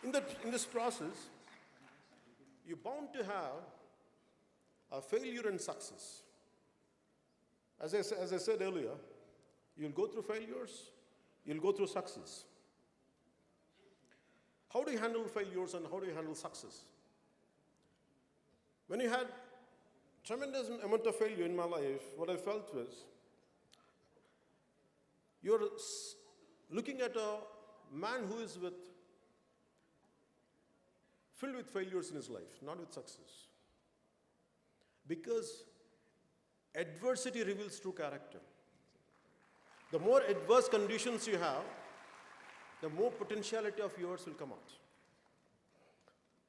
In this process, you're bound to have a failure and success. As I said earlier, you'll go through failures, you'll go through success. How do you handle failures and how do you handle success? When you had tremendous amount of failure in my life, what I felt was, you're looking at a man who is filled with failures in his life, not with success. Because adversity reveals true character. The more adverse conditions you have, the more potentiality of yours will come out.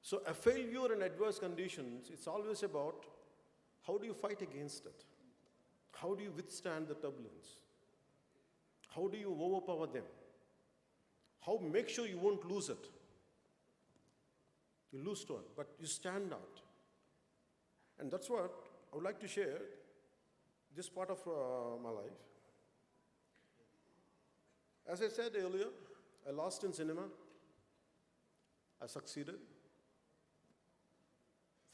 So a failure in adverse conditions, it's always about how do you fight against it? How do you withstand the turbulence? How do you overpower them? How make sure you won't lose it? You lose to it, but you stand out. And that's what I would like to share, this part of my life. As I said earlier, I lost in cinema. I succeeded.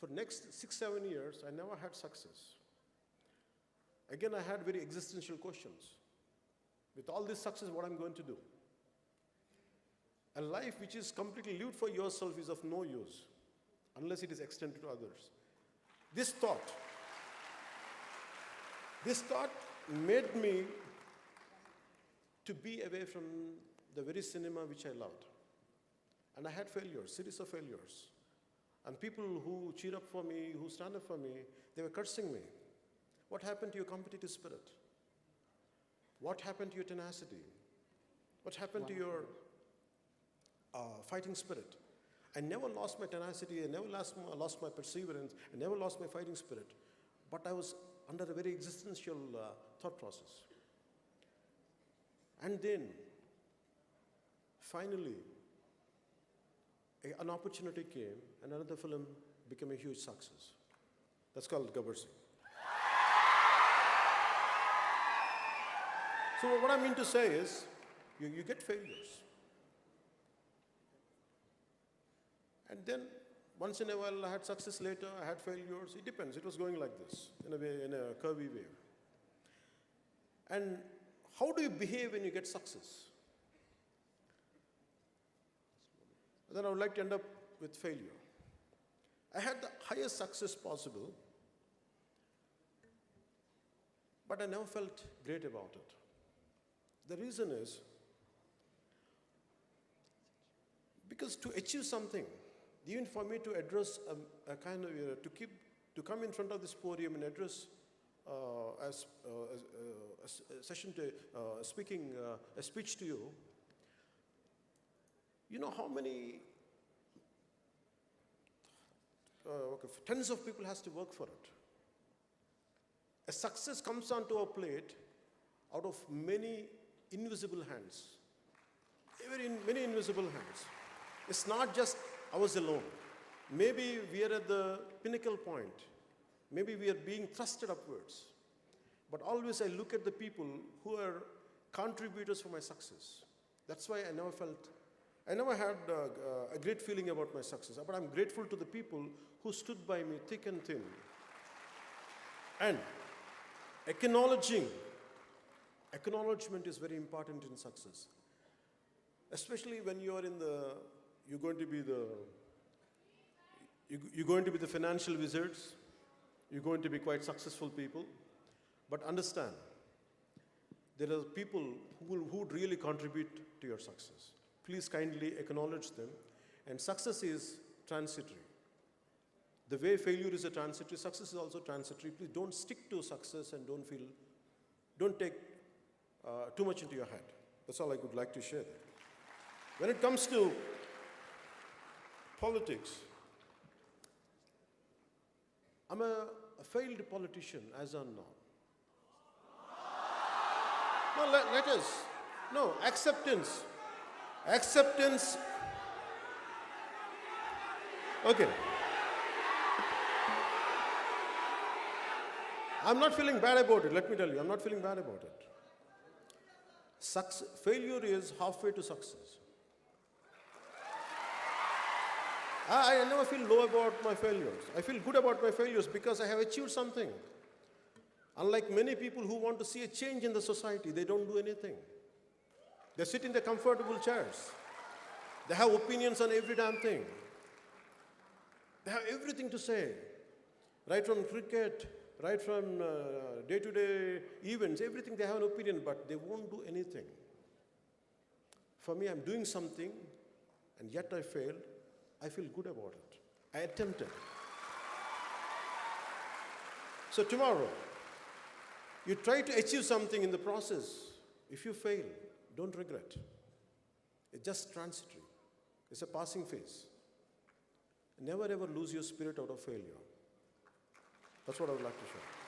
For next 6-7 years, I never had success. Again, I had very existential questions. With all this success, what I'm going to do? A life which is completely lived for yourself is of no use unless it is extended to others. This thought made me to be away from the very cinema which I loved. And I had failures, series of failures. And people who cheer up for me, who stand up for me, they were cursing me. What happened to your competitive spirit? What happened to your tenacity? What happened to your fighting spirit? I never lost my tenacity, I never lost my perseverance, I never lost my fighting spirit. But I was under a very existential thought process. And then, finally, an opportunity came and another film became a huge success. That's called Gabbar Singh. So what I mean to say is, you get failures. And then, once in a while, I had success later, I had failures. It depends. It was going like this, in a way, in a curvy way. And how do you behave when you get success? Then I would like to end up with failure. I had the highest success possible, but I never felt great about it. The reason is, because to achieve something, even for me to address a kind of, to come in front of this podium and address a speech to you, you know how many tens of people has to work for it. A success comes onto a plate out of many invisible hands. Many invisible hands. It's not just ours alone. Maybe we are at the pinnacle point. Maybe we are being thrusted upwards. But always I look at the people who are contributors for my success. That's why I never had a great feeling about my success. But I'm grateful to the people who stood by me thick and thin. And acknowledgement is very important in success. Especially when you're going to be the financial wizards. You're going to be quite successful people. But understand, there are people who would really contribute to your success. Please kindly acknowledge them. And success is transitory. The way failure is a transitory, success is also transitory. Please don't stick to success and don't take too much into your head. That's all I would like to share there. When it comes to politics, I'm a failed politician as of now. No, acceptance. Acceptance. Okay. I'm not feeling bad about it, let me tell you. I'm not feeling bad about it. Failure is halfway to success. I never feel low about my failures. I feel good about my failures because I have achieved something. Unlike many people who want to see a change in the society, they don't do anything. They sit in their comfortable chairs. They have opinions on every damn thing. They have everything to say. Right from cricket, right from day-to-day events, everything they have an opinion, but they won't do anything. For me, I'm doing something, and yet I failed. I feel good about it. I attempted. So tomorrow, you try to achieve something in the process. If you fail, don't regret. It's just transitory. It's a passing phase. Never ever lose your spirit out of failure. That's what I would like to share.